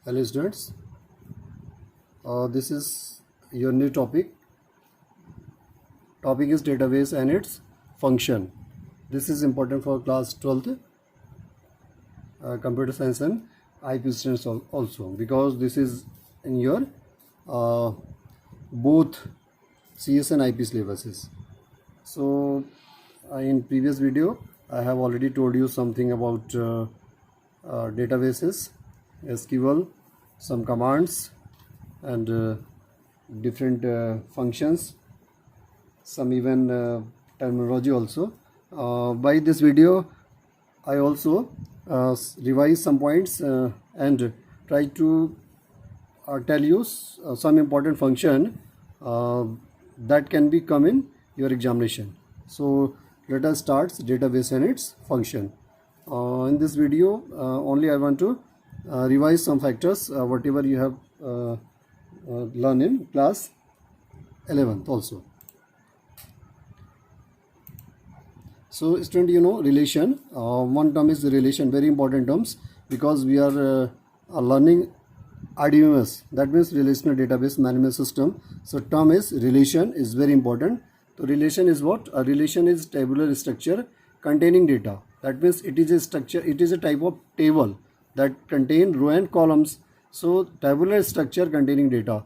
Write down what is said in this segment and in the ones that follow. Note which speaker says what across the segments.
Speaker 1: Hello students, this is your new topic. Topic is database and its function. This is important for class 12th computer science and IP students also, because this is in your both CS and IP syllabuses. So in previous video I have already told you something about databases, SQL, some commands and different functions, some even terminology also. By this video I also revise some points and try to tell you some important function that can be come in your examination. So let us start database and its function. In this video only I want to revise some factors whatever you have learned in class 11th also. So student, you know relation, one term is relation, very important terms, because we are learning RDBMS, that means relational database management system. So term is relation is very important. So relation is what? A relation is tabular structure containing data. That means it is a structure, it is a type of table that contain row and columns. So tabular structure containing data.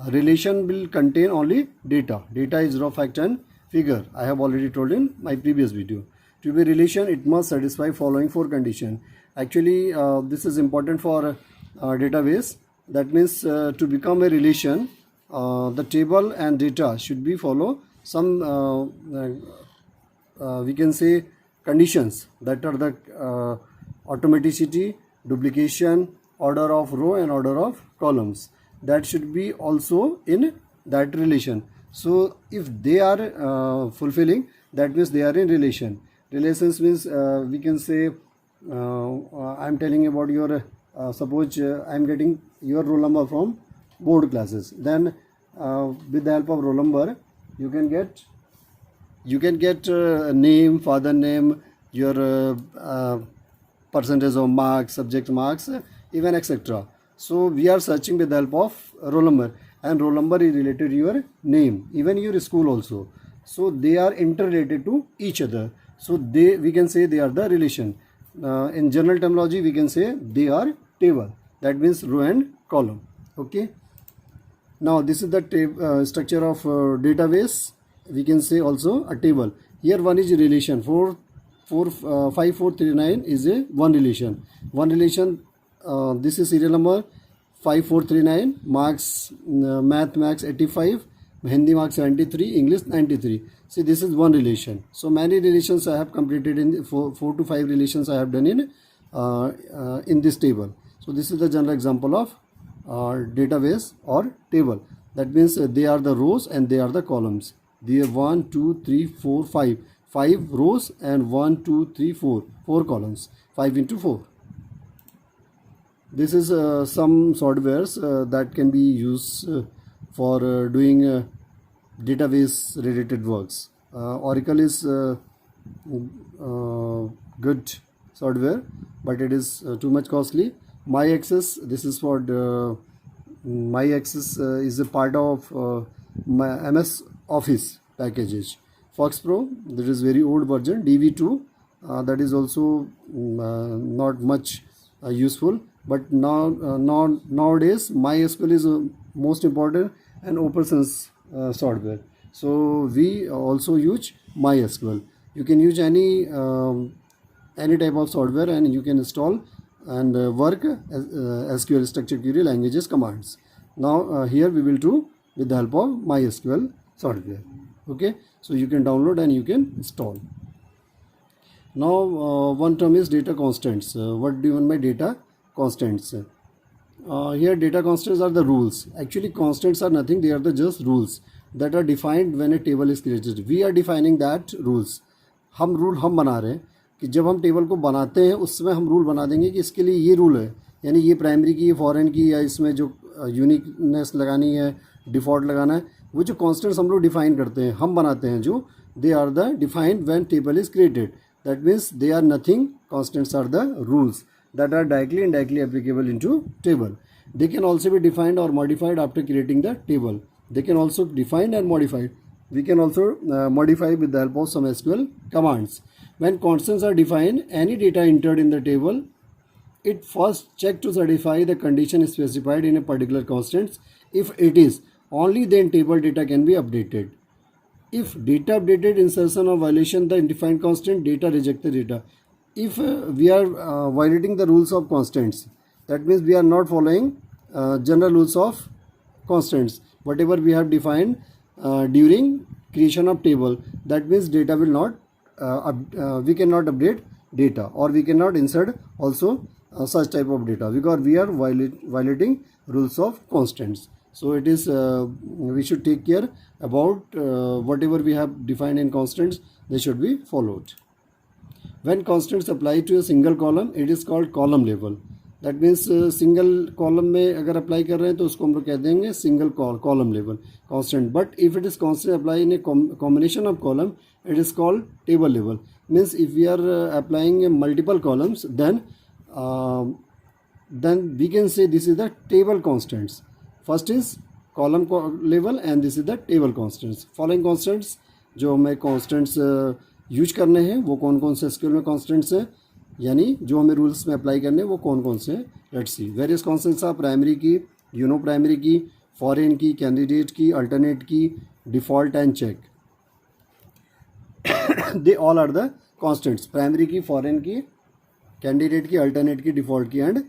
Speaker 1: A relation will contain only data. Data is raw fact and figure. I have already told in my previous video. To be relation, it must satisfy following four conditions. Actually, this is important for database. That means to become a relation, the table and data should be follow some we can say conditions, that are the automaticity, duplication, order of row and order of columns. That should be also in that relation. So if they are fulfilling, that means they are in relation. Relations means we can say I am telling about your suppose I am getting your roll number from board classes. Then with the help of roll number you can get name, father name, your percentage of marks, subject marks, even etc. So we are searching with the help of roll number, and roll number is related to your name, even your school also. So they are interrelated to each other. So we can say they are the relation. In general terminology we can say they are table. That means row and column. Okay. Now this is the structure of database. We can say also a table. Here one is a relation. 5439 is a one relation. One relation. This is serial number 5439. Marks math marks 85. Hindi marks 73. English 93. See, this is one relation. So many relations I have completed in 4 to 5 relations I have done in this table. So this is the general example of database or table. That means they are the rows and they are the columns. They are 1, 2, 3, 4, 5. 5 rows and 1, 2, 3, 4. 4 columns. 5 into 4. This is some softwares that can be used for doing database related works. Oracle is good software, but it is too much costly. MyAccess, this is for MyAccess is a part of my MS Office packages. FoxPro, that is very old version. DV2, that is also not much useful. But nowadays MySQL is most important and open source software. So we also use MySQL. You can use any type of software and you can install and work SQL structured query languages commands. Now here we will do with the help of MySQL software. Okay, so you can download and you can install. Now one term is data constants. What do you mean by data constants? Here data constants are the rules. Actually constants are nothing, they are the just rules that are defined when a table is created. We are defining that rules. हम rule हम बना रहे हैं कि जब हम table को बनाते हैं उसमें हम रूल बना देंगे कि इसके लिए ये रूल है, यानी ये प्राइमरी की, ये फॉरेन की, या इसमें जो यूनिकनेस लगानी है, डिफ़ॉल्ट लगाना है, वो जो कॉन्स्टेंट्स हम लोग डिफाइन करते हैं, हम बनाते हैं, जो they are the defined when table is created. That means they are nothing, constants are the rules. that are directly and indirectly applicable into table. They can also be defined or modified after creating the table. They can also define and modify. We can also modify with the help of some SQL commands. When constants are defined, any data entered in the table, it first check to certify the condition specified in a particular constant. If it is, only then table data can be updated. If data updated, insertion or violation the defined constant, data rejected data. If we are violating the rules of constants, that means we are not following general rules of constants. Whatever we have defined during creation of table, that means data will not, we cannot update data, or we cannot insert also such type of data, because we are violating rules of constants. So it is we should take care about whatever we have defined in constants, they should be followed. When constants apply to a single column, it is called column level. That means single column में अगर apply कर रहे हैं तो उसको हम लोग कह देंगे single column level constant. But if it is constant apply in a combination of column, it is called table level. Means if we are applying multiple columns, then we can say this is the table constants. First is column level and this is the table constants. Following constants जो हमें constants use करने हैं वो कौन कौन से SQL में constants हैं, यानी जो हमें रूल्स में अप्लाई करने हैं वो कौन कौन से हैं. Let's see. Various constants are primary key, you know primary key, foreign key, candidate key, alternate key, default and check. They all are the constants. Primary key, foreign key, candidate key, alternate key, default key and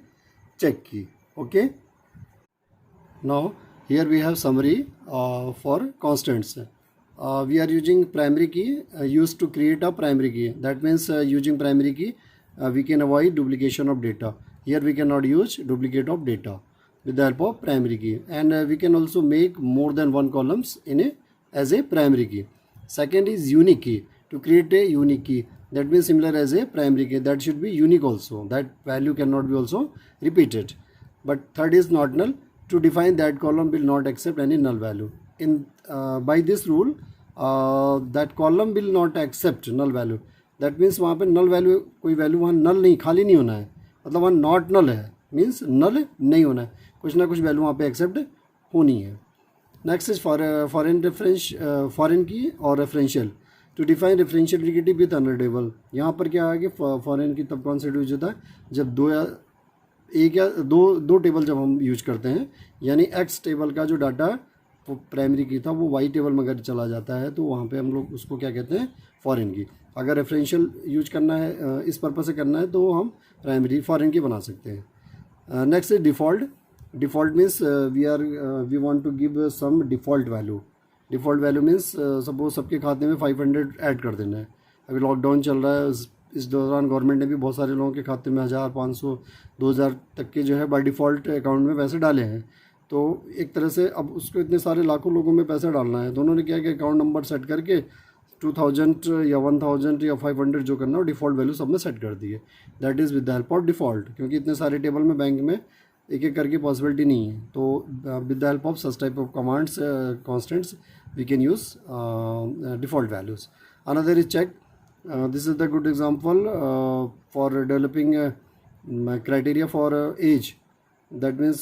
Speaker 1: check key. Okay. Now here we have summary for constants. We are using primary key used to create a primary key. That means using primary key we can avoid duplication of data. Here we cannot use duplicate of data with the help of primary key, and we can also make more than one columns in as a primary key. Second is unique key. To create a unique key, that means similar as a primary key, that should be unique also. That value cannot be also repeated. But third is not null. To define that column will not accept any null value. In by this rule that column will not accept null value. That means वहाँ पे null value, कोई value वहाँ null नहीं, खाली नहीं होना है, मतलब वहाँ not null है, means null नहीं होना है, कुछ ना कुछ value वहाँ पे accept होनी है. Next is foreign key और referential. To define referential indicative with another table. यहाँ पर क्या है कि foreign की तब कौन सा यूज होता है जब दो टेबल जब हम यूज करते हैं, यानी x टेबल का जो डाटा वो प्राइमरी की था वो वाई टेबल में अगर चला जाता है तो वहाँ पे हम लोग उसको क्या कहते हैं, फॉरेन की. अगर रेफरेंशियल यूज करना है, इस पर्पस से करना है, तो हम प्राइमरी फॉरेन की बना सकते हैं. Next is default. Default means we want to give some default value. Default value means suppose सबके खाते में 500 ऐड कर देना है. अभी लॉकडाउन चल रहा है, इस दौरान गवर्नमेंट ने भी बहुत सारे लोगों के खाते में 1000, 500, 2000 तक के जो है बाय डिफ़ॉल्ट अकाउंट में पैसे डाले हैं. तो एक तरह से अब उसको इतने सारे लाखों लोगों में पैसा डालना है, तो उन्होंने क्या कि अकाउंट नंबर सेट करके 2000 या 1000 या 500 जो करना हो डिफ़ॉल्ट वैल्यू सब में सेट कर दी है. That is with the help of default, क्योंकि इतने सारे टेबल में बैंक में एक एक करके पॉसिबिलिटी नहीं है. तो with the help of such type of commands constants we can use default values. Another is check. This is the good example for developing criteria for age. That means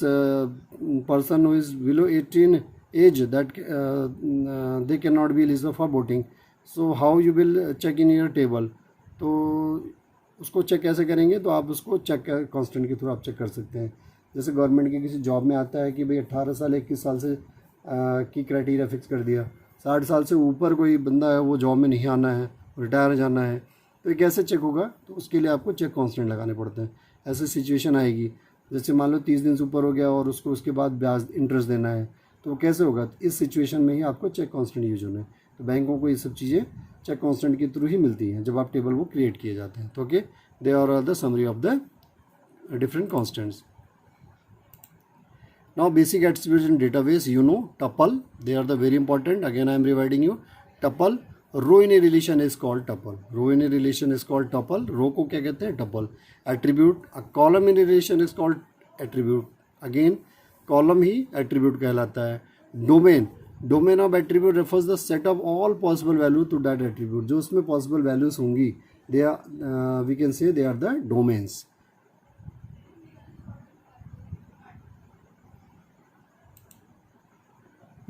Speaker 1: person who is below 18 age, that they cannot be eligible for voting. So how you will check in your table? तो उसको check कैसे करेंगे, तो आप उसको check constant के through आप check कर सकते हैं. जैसे गवर्नमेंट की किसी जॉब में आता है कि भाई 18 साल 21 साल से की क्राइटेरिया फिक्स कर दिया, 60 साल से ऊपर कोई बंदा है वो जॉब में नहीं आना है, रिटायर जाना है, तो ये कैसे चेक होगा, तो उसके लिए आपको चेक कांस्टेंट लगाने पड़ते हैं. ऐसी सिचुएशन आएगी जैसे मान लो 30 दिन से ऊपर हो गया और उसको उसके बाद ब्याज इंटरेस्ट देना है, तो वो कैसे होगा. इस सिचुएशन में ही आपको चेक कांस्टेंट यूज होना है. तो बैंकों को ये सब चीज़ें चेक कांस्टेंट के थ्रू ही मिलती हैं जब आप टेबल वो क्रिएट किए जाते हैं. तो okay, they are the summary of the different constants. Now basic attributes in database, you know tuple, they are the very important. Again I am reminding you. Tuple, row in a relation is called tuple. Row in a relation is called tuple. Row को क्या कहते हैं, tuple. Attribute, a column in a relation is called attribute. Again column ही attribute कहलाता है. Domain, domain of attribute refers the set of all possible value to that attribute. जो उसमें possible values होंगी, they are we can say they are the domains.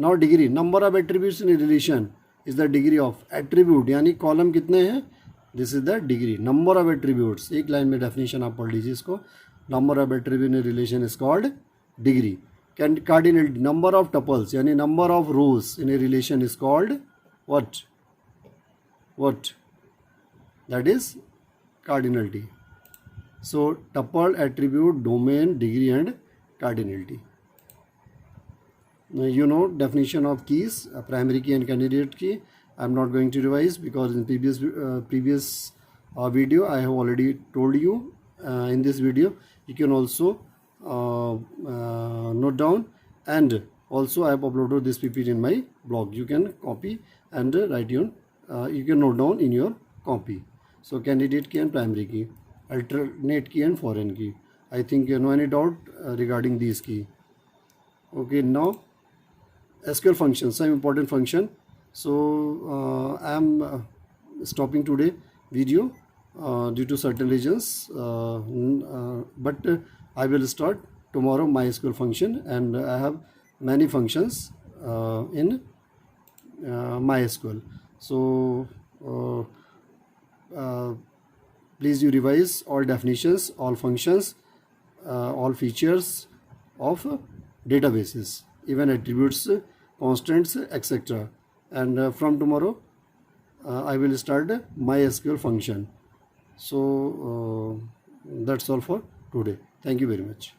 Speaker 1: Now degree, number of attributes in relation is the degree of attribute, यानी column कितने हैं, this is the degree, number of attributes. एक line में definition आप पढ़ लीजिए इसको, number of attribute in relation is called degree. Cardinality, number of tuples यानी number of rows in a relation is called what that is cardinality. So tuple, attribute, domain, degree and cardinality. Now you know definition of keys, primary key and candidate key. I am not going to revise because in previous video I have already told you. In this video you can also note down, and also I have uploaded this PPT in my blog. You can copy and write on, you can note down in your copy. So candidate key and primary key, alternate key and foreign key. I think you know any doubt regarding these key. Okay, now SQL functions, some important function. So I am stopping today video due to certain reasons, but I will start tomorrow MySQL function, and I have many functions in MySQL. So please you revise all definitions, all functions, all features of databases, even attributes, constants, etc. And from tomorrow I will start MySQL function. So that's all for today. Thank you very much.